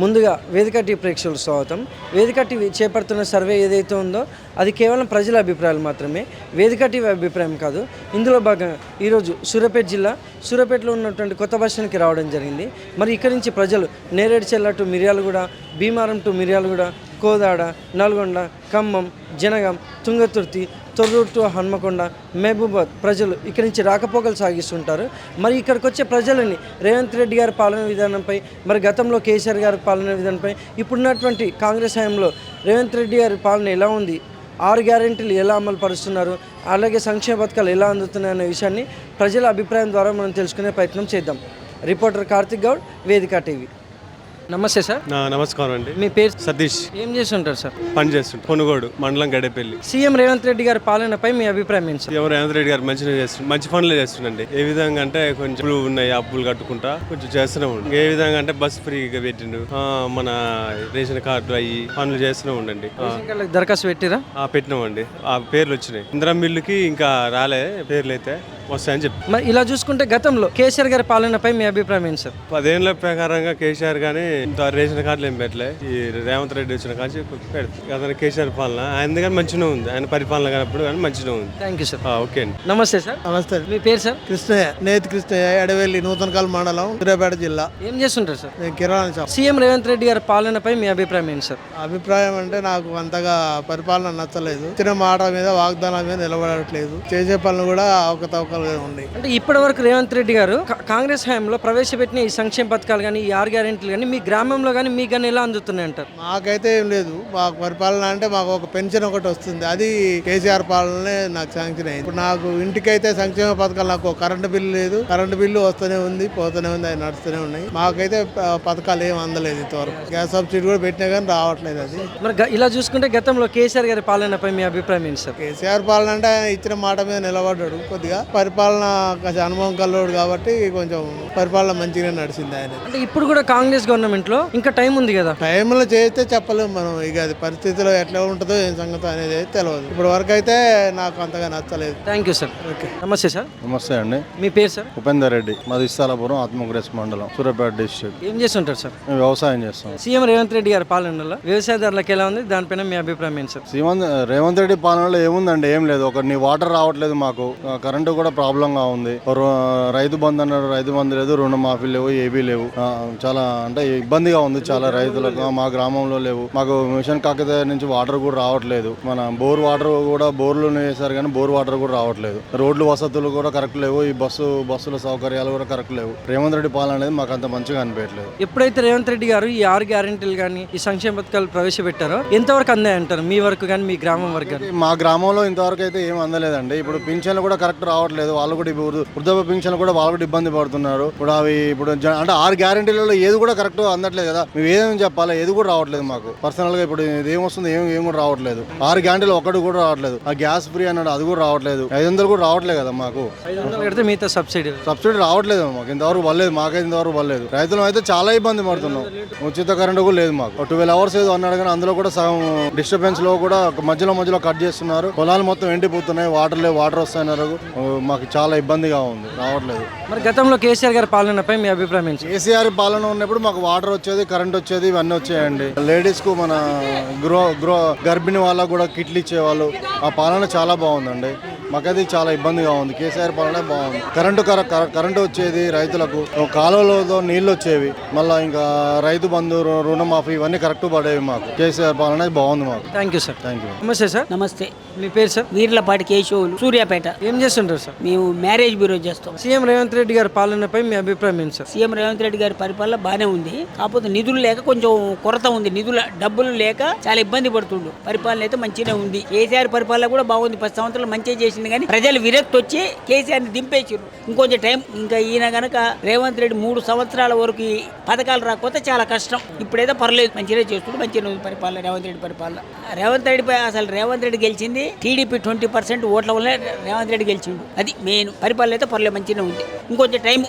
ముందుగా వేదిక టీవీ ప్రేక్షకులకు స్వాగతం. వేదిక టీవీ చేపడుతున్న సర్వే ఏదైతే ఉందో అది కేవలం ప్రజల అభిప్రాయాలు మాత్రమే, వేదిక టీవీ అభిప్రాయం కాదు. ఇందులో భాగంగా ఈరోజు సూర్యాపేటలో ఉన్నటువంటి కొత్త బస్ స్టాండ్కి రావడం జరిగింది. మరి ఇక్కడి నుంచి ప్రజలు Neredcherla to Miryalaguda, Bhimaram to Miryalaguda, Kodad, Nalgonda, Khammam, Jangaon, Thungathurthi, Thorrur to Hanamkonda, Mahabubabad ప్రజలు ఇక్కడి నుంచి రాకపోకలు సాగిస్తుంటారు. మరి ఇక్కడికి వచ్చే ప్రజలని రేవంత్ రెడ్డి గారి పాలన విధానంపై, మరి గతంలో కేసీఆర్ గారి పాలన విధానంపై, ఇప్పుడున్నటువంటి కాంగ్రెస్ హయాంలో రేవంత్ రెడ్డి గారి పాలన ఎలా ఉంది, 6 గ్యారెంటీలు ఎలా అమలు పరుస్తున్నారు, అలాగే సంక్షేమ పథకాలు ఎలా అందుతున్నాయనే విషయాన్ని ప్రజల అభిప్రాయం ద్వారా మనం తెలుసుకునే ప్రయత్నం చేద్దాం. రిపోర్టర్ కార్తిక్ గౌడ్, వేదిక టీవీ. నమస్తే సార్. నమస్కారం అండి. మీ పేరు? సతీష్. ఏం చేస్తుంటారు సార్? పని చేస్తుంటారు, కొనుగోడు మండలం గడేపల్లి. సీఎం రేవంత్ రెడ్డి గారి పాలనపై మీ అభిప్రాయం ఏంటి సార్? సీఎం రేవంత్ రెడ్డి గారు మంచిగా చేస్తున్నారు, మంచి పనులు చేస్తుండండి. ఏ విధంగా అంటే కొంచెం ఉన్నాయి, అప్పులు కట్టుకుంటా కొంచెం చేస్తూనే ఉండండి. ఏ విధంగా అంటే బస్ ఫ్రీగా పెట్టిండు, మన రేషన్ కార్డు అయ్యి పనులు చేస్తూనే ఉండండి. దరఖాస్తు పెట్టిరా? పెట్టినామండి, ఆ పేర్లు వచ్చినాయి. ఇందిరా మిల్లుకి ఇంకా రాలే, పేర్లు అయితే వస్తాయని చెప్పి. మరి ఇలా చూసుకుంటే గతంలో కేసీఆర్ గారి పాలనపై మీ అభిప్రాయం ఏంటి సార్? 10 ఏళ్ల ప్రకారంగా కేసీఆర్ కానీ ఇంత రేషన్ కార్డులు ఏం పెట్టలే. ఈ రేవంత్ రెడ్డి వచ్చిన కానీ పెడతారు. అతను కేసీఆర్ పాలన ఆయన కానీ మంచిగా ఉంది, ఆయన పరిపాలన కానప్పుడు కానీ మంచిగా ఉంది. Thank you sir. ఓకే అండి. నమస్తే సార్. నమస్తే. మీ పేరు సార్? కృష్ణయ్య, నేతి కృష్ణయ్య, ఎడవెల్లి, నూతనకాల్ మండలం, సూర్యాపేట జిల్లా. ఏం చేస్తుంటారు సార్? నేను కిరాణా షాప్. సీఎం రేవంత్ రెడ్డి గారి పాలనపై మీ అభిప్రాయం ఏంటి సార్? అభిప్రాయం అంటే నాకు అంతగా పరిపాలన నచ్చలేదు. ఇచ్చిన మాట మీద, వాగ్దానాల మీద నిలబడట్లేదు. చేసే పనులు కూడా అవకతవకలుగా ఉన్నాయి. అంటే ఇప్పటి వరకు రేవంత్ రెడ్డి గారు కాంగ్రెస్ హయాంలో ప్రవేశపెట్టిన ఈ సంక్షేమ పథకాలు కానీ, ఈ 6 గ్యారెంటీలు కానీ మీ గ్రామంలో కానీ మీకు కానీ ఎలా అందుతున్నాయి అంటారు? మాకైతే ఏం లేదు. మాకు పరిపాలన అంటే మాకు ఒక పెన్షన్ ఒకటి వస్తుంది, అది కేసీఆర్ పాలనే నాకు శాంక్షన్ అయింది. ఇప్పుడు నాకు ఇంటికైతే సంక్షేమ పథకాలు, నాకు కరెంటు బిల్లు లేదు. కరెంటు బిల్లు వస్తూనే ఉంది, పోతూనే ఉంది, అది నడుస్తూనే ఉన్నాయి. మాకైతే పథకాలు ఏం అందలేదు ఇంతవరకు. గ్యాస్ సబ్సిడీ కూడా పెట్టినా కానీ రావట్లేదు. అది మరి ఇలా చూసుకుంటే గతంలో కేసీఆర్ గారి పాలనపై మీ అభిప్రాయం ఏంటి సార్? కేసీఆర్ పాలన అంటే ఆయన ఇచ్చిన మాట మీద నిలబడ్డాడు. కొద్దిగా పరిపాలన అనుభవం కల్లోడు కాబట్టి కొంచెం పరిపాలన మంచిగా నడిచింది ఆయన. అంటే ఇప్పుడు కూడా కాంగ్రెస్ గవర్నమెంట్ లో ఇంకా టైం ఉంది కదా, టైంలో చేస్తే చెప్పలేము మనం. ఇక అది పరిస్థితిలో ఎట్లా ఉంటుందో ఏం సంగతి అనేది తెలియదు. ఇప్పుడు వరకు అయితే నాకు అంతగా నచ్చలేదు. Thank you sir. ఓకే. నమస్తే సార్. నమస్తే అండి. మీ పేరు సార్? ఉపేందర్ రెడ్డి, మాది ఇస్తాలాపురం, ఆత్మగ్రేస్ మండలం, సూర్యాపేట డిస్ట్రిక్ట్. ఏం చేస్తుంటారు సార్? మేము వ్యవసాయం చేస్తాం. సీఎం రేవంత్ రెడ్డి గారి పాలనలో వ్యవసాయదారులకు ఎలా ఉంది, దానిపైన మీ అభిప్రాయం ఏంటి సార్? రేవంత్ రెడ్డి పాలనలో ఏముందండి, ఏం లేదు. ఒకటి వాటర్ రావట్లేదు, మాకు కరెంటు కూడా ప్రాబ్లంగా ఉంది. రైతు బంధు అన్నారు, రైతు బంధు లేదు, రుణమాఫీ లేవు, ఏబీ లేవు. చాలా అంటే ఇబ్బందిగా ఉంది చాలా రైతులకు. మా గ్రామంలో లేవు. మాకు మిషన్ కాకతీయ నుంచి వాటర్ కూడా రావట్లేదు. మన బోర్ వాటర్ కూడా బోర్లు వేసారు కానీ బోర్ వాటర్ కూడా రావట్లేదు. రోడ్లు వసతులు కూడా కరెక్ట్ లేవు. ఈ బస్సుల సౌకర్యాలు కూడా కరెక్ట్ లేవు. రేవంత్ రెడ్డి పాలన అనేది మాకు అంత మంచిగా అనిపించలేదు. ఎప్పుడైతే రేవంత్ రెడ్డి గారు ఈ 6 గ్యారెంటీలు కానీ, ఈ సంక్షేమ పథకాలు ప్రవేశపెట్టారో ఎంతవరకు అందాయంటారు మీ వరకు కానీ, మీ గ్రామం వరకు కానీ? మా గ్రామంలో ఇంతవరకు అయితే ఏం అందలేదండి. ఇప్పుడు పింఛన్లు కూడా కరెక్ట్ రావట్లేదు. వాళ్ళు కూడా వృద్ధాప్య పింఛన్లు కూడా వాళ్ళు కూడా ఇబ్బంది పడుతున్నారు. ఇప్పుడు అవి ఇప్పుడు అంటే 6 గ్యారెంటీలలో ఏది కూడా కరెక్ట్ అందట్లేదు కదా. మేము ఏదేమి చెప్పాలి, ఏది కూడా రావట్లేదు మాకు పర్సనల్ గా. ఇప్పుడు ఏం వస్తుంది, ఏం కూడా రావట్లేదు. 6 గ్యారెంటీలు ఒక్కటి కూడా రావట్లేదు. ఆ గ్యాస్ ఫ్రీ అన్నాడు, అది కూడా రావట్లేదు. 500 కూడా రావట్లేదు కదా మాకు. 500 పెడితే మిగతా సబ్సిడీ రావట్లేదు మాకు. ఇంతవరకు పడలేదు, మాకైతే ఇంతవరకు పడలేదు. రైతులు అయితే చాలా ఇబ్బంది పడుతున్నాం. ఉచిత కరెంట్ కూడా లేదు మాకు. 12 అవర్స్ ఏదో అన్నాడు కానీ అందులో కూడా సగం డిస్టర్బెన్స్ లో కూడా మధ్యలో కట్ చేస్తున్నారు. పొలాలు మొత్తం ఎండిపోతున్నాయి, వాటర్ లేవు, వాటర్ వస్తున్నారు. మాకు చాలా ఇబ్బందిగా ఉంది, రావట్లేదు. మరి గతంలో కేసీఆర్ గారి పాలనపై మీ అభిప్రాయం ఏంటి? కేసీఆర్ పాలన ఉన్నప్పుడు మాకు వాటర్ వచ్చేది, కరెంట్ వచ్చేది, ఇవన్నీ వచ్చాయండి. లేడీస్ కు మన గర్భిణీ వాళ్ళకు కూడా కిట్లు ఇచ్చేవాళ్ళు. ఆ పాలన చాలా బాగుందండి. మాకది చాలా ఇబ్బందిగా ఉంది. కేసీఆర్ పాలన బాగుంది. కరెంటు వచ్చేది రైతులకు, కాలువలో నీళ్లు వచ్చేవి. మళ్ళీ ఇంకా రైతు బంధు, రుణమాఫీ ఇవన్నీ కరెక్ట్ పడేవి మాకు. కేసీఆర్ పాలన బాగుంది మాకు. Thank you sir. Thank you. నమస్తే సార్. నమస్తే. మీ పేరు సార్? వీర్లపాటి కేశవులు, సూర్యాపేట. ఏం చేస్తుంటారు సార్? మేము మ్యారేజ్ బ్యూరో చేస్తాం. సీఎం రేవంత్ రెడ్డి గారి పాలనపై మీ అభిప్రాయం ఏంటి సార్? సీఎం రేవంత్ రెడ్డి గారి పరిపాలన బాగానే ఉంది. కాకపోతే నిధులు లేక కొంచెం కొరత ఉంది. డబ్బులు లేక చాలా ఇబ్బంది పడుతుండు. పరిపాలన అయితే మంచిగానే ఉంది. కేసీఆర్ పరిపాలన కూడా బాగుంది. 10 సంవత్సరాలు మంచిగా చేసింది కానీ ప్రజలు విరక్తి వచ్చి కేసీఆర్ ని దింపేసారు. ఇంకొంచెం టైం, ఇంకా ఈయన గనక రేవంత్ రెడ్డి 3 సంవత్సరాల వరకు ఈ పథకాలు రాకపోతే చాలా కష్టం. ఇప్పుడైతే పర్లేదు, మంచిగా చేస్తుండు, మంచిగా ఉంది పరిపాలన. రేవంత్ రెడ్డి పరిపాలన. రేవంత్ రెడ్డి గెలిచింది టీడీపీ 20% ఓట్ల వల్ల రేవంత్ రెడ్డి గెలిచిండు. అది మెయిన్. పరిపాలన అయితే పర్లేదు, మంచిగా ఉంది. ఇంకొంచెం టైం,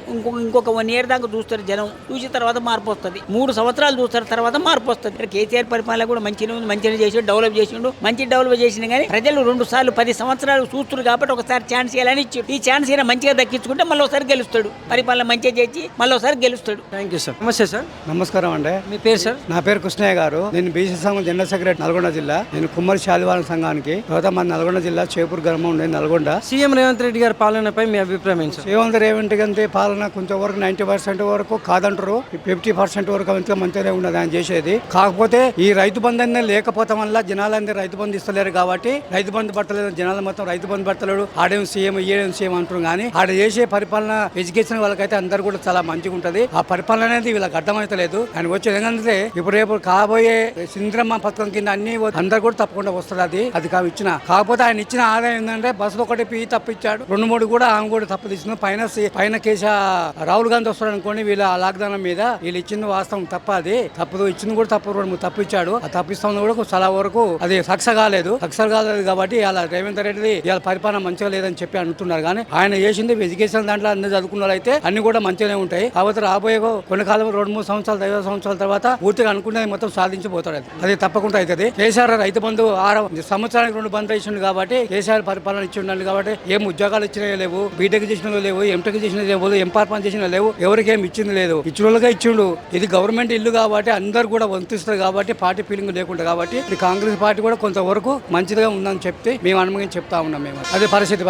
ఇంకొక 1 year దాకా చూస్తారు జనం. చూసిన తర్వాత మార్పు వస్తుంది. 3 సంవత్సరాలు చూస్తారు, తర్వాత మార్పు వస్తుంది. కేసీఆర్ పరిపాలన కూడా మంచిగా ఉంది, మంచిగా చేసిండు, డెవలప్ చేసిండు. మంచి డెవలప్ చేసిండు కానీ ప్రజలు 2 సార్లు 10 సంవత్సరాలు చూస్తున్నారు చేస్తున్నారు కాబట్టి ఒకసారి ఛాన్స్ ఇవ్వాలని ఇచ్చారు. ఈ ఛాన్స్ ఈయన మంచిగా దక్కించుకుంటే మళ్ళీ ఒకసారి గెలుస్తాడు, పరిపాలన మంచిగా చేసి మళ్ళీ ఒకసారి గెలుస్తాడు. Thank you sir. నమస్తే సార్. నమస్కారం అండి. మీ పేరు సార్? నా పేరు కృష్ణయ్య గారు. నేను బీసీ సంఘం జనరల్ సెక్రటరీ నల్గొండ జిల్లా. నేను కుమ్మరి శాలివాహన సంఘానికి తర్వాత మన నల్గొండ జిల్లా చేపూరు గ్రామం ఉండేది నల్గొండ. సీఎం రేవంత్ రెడ్డి గారి పాలనపై మీ అభిప్రాయం ఏంటి సార్? రేవంత్ రేవంత్ గంతే పాలన కొంచెం వరకు 90% వరకు కాదంటారు, 50% వరకు అంతే మంచిగానే ఉన్నది ఆయన చేసేది. కాకపోతే ఈ రైతు బంధు అనేది లేకపోవడం వల్ల జనాలందరూ రైతు బంధు ఇస్తలేరు కాబట్టి రైతు బంధు పట్టలేదు. జనాలు మొత్తం రైతు బంధు పట్టలేడు. ఆడేం సీఎం ఈడేం సీఎం అంటారు కానీ ఆడ చేసే పరిపాలన ఎడ్యుకేషన్ వాళ్ళకైతే అందరు కూడా చాలా మంచిగా ఉంటది. ఆ పరిపాలన అనేది వీళ్ళకి అర్థమైతలేదు. ఆయన వచ్చేది ఏంటంటే ఇప్పుడు రేపు కాబోయే సింద్రమ్మ పథకం కింద అన్ని అందరు కూడా తప్పకుండా వస్తుంది. అది ఇచ్చిన కాకపోతే ఆయన ఇచ్చిన ఆదాయం ఏంటంటే బస్సులో ఒకటి పీ తప్పించాడు, 2-3 కూడా ఆమె కూడా తప్పు తీసిన పైన కేసా రాహుల్ గాంధీ వస్తాడు అనుకోండి. వీళ్ళ లాక్డౌన్ మీద వీళ్ళు ఇచ్చింది వాస్తవం తప్ప, అది తప్పదు. ఇచ్చింది కూడా తప్పు, 2-3 తప్పించాడు. ఆ తప్పిస్తాం కూడా చాలా వరకు అది సక్సెస్ కాలేదు కాబట్టి ఇలా రేవంత్ రెడ్డి ఇవాళ పరిపాలన మంచిగా లేదని చెప్పి అంటున్నారు. కానీ ఆయన చేసింది ఎడ్యుకేషన్ దాంట్లో అన్ని చదువుకున్న అయితే అన్ని కూడా మంచిగానే ఉంటాయి. కాకపోతే రాబోయే కొన్ని కాలం 2-3 సంవత్సరాలు 5 సంవత్సరాల తర్వాత పూర్తిగా అనుకున్నది మొత్తం సాధించిపోతాడు. అది తప్పకుండా అవుతుంది. కేసీఆర్ రైతు బంధు 6 సంవత్సరానికి 2 బంధు ఇచ్చిండు కాబట్టి కేసీఆర్ పరిపాలన ఇచ్చి ఉండాలి కాబట్టి ఏం ఉద్యోగాలు ఇచ్చినా లేవు, బీటెక్ చేసిన లేవు, ఎంటెక్ చేసిన లేవు, ఎంపార్ట్మెంట్ చేసిన లేవు, ఎవరికి ఏం ఇచ్చింది లేదు. ఇచ్చినోళ్ళుగా ఇచ్చిండు. ఇది గవర్నమెంట్ ఇల్లు కాబట్టి అందరు కూడా వంతిస్తారు కాబట్టి పార్టీ ఫీలింగ్ లేకుండా కాబట్టి ఇది కాంగ్రెస్ పార్టీ కూడా కొంతవరకు మంచిదిగా ఉందని చెప్తే మేము అనుమతి చెప్తా ఉన్నాం. మేము అదే పరిస్థితి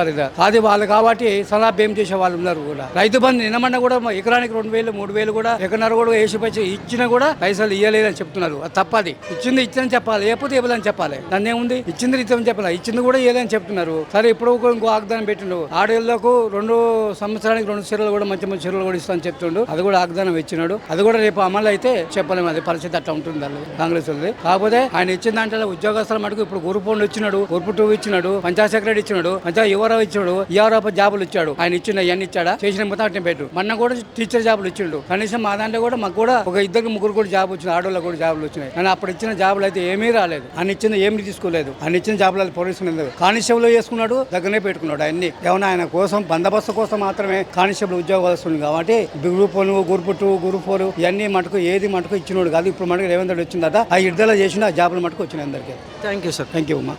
అది వాళ్ళు కాబట్టి సలహా ఏం చేసే వాళ్ళు ఉన్నారు కూడా. రైతు బంధు నిన్నమన్నా కూడా ఎకరానికి 2,000 3,000 కూడా ఎకరన్నర కూడా వేసి ఇచ్చినా కూడా పైసలు ఇవ్వలేదని చెప్తున్నారు. అది తప్పది. ఇచ్చిందని చెప్పాలి, లేకపోతే ఇవ్వదని చెప్పాలి. దాన్ని ఏముంది, ఇచ్చింది ఇచ్చామని చెప్పాలి, ఇచ్చింది కూడా ఇవ్వలేదని చెప్తున్నారు. సరే ఇప్పుడు ఇంకో వాగ్దానం పెట్టిండు, ఆడేళ్లకు 2 సంవత్సరానికి 2 చీరలు కూడా మంచి మంచి చీరలు కూడా ఇస్తానని చెప్తుండు. అది కూడా వాగ్దానం ఇచ్చినాడు. అది కూడా రేపు అమలు అయితే చెప్పలేము. అది పరిస్థితి అట్లా ఉంటుంది కాంగ్రెస్ వాళ్ళది. కాకపోతే ఆయన ఇచ్చిన దాంట్లో ఉద్యోగస్తుల మటుకు ఇప్పుడు గ్రూప్ 1 ఇచ్చినాడు, గ్రూప్ 2 ఇచ్చినాడు, పంచాయత్ సెక్రటరీ ఇచ్చినాడు, పంచాయత్ యువరావు ఇచ్చాడు, ఈఆర్ఓ జాబులు ఇచ్చాడు. ఆయన ఇచ్చిన ఇవన్నీ ఇచ్చాడా, చేసిన మొత్తం అట్టే పెట్టు. మొన్న కూడా టీచర్ జాబులు ఇచ్చిండు. కనీసం మా దాంట్లో కూడా మాకు కూడా ఒక 2-3 కూడా జాబ్ వచ్చినాయి, ఆడోళ్ళకి కూడా జాబులు వచ్చినాయి. కానీ అప్పుడు ఇచ్చిన జాబులు అయితే ఏమీ రాలేదు. ఆయన ఇచ్చింది ఏమి తీసుకోలేదు. ఆయన ఇచ్చిన జాబులు అది పొడిస్తున్నది. కానిస్టేబుల్ చేసుకున్నాడు, దగ్గరనే పెట్టుకున్నాడు. అన్ని ఏమన్నా ఆయన కోసం బందోబస్తు కోసం మాత్రమే కానిస్టేబుల్ ఉద్యోగాలు వస్తుంది కాబట్టి గ్రూప్ 1, గ్రూప్ 2, గ్రూప్ 4 ఇవన్నీ మటుకు ఏది మటుకు ఇచ్చినోడు కాదు. ఇప్పుడు మటుకు రేవంత్ రెడ్డి వచ్చిందట, ఆ విడుదల చేసిన ఆ జాబులు మటుకు వచ్చినాయి అందరికీ. Thank you sir. Thank you అమ్మా.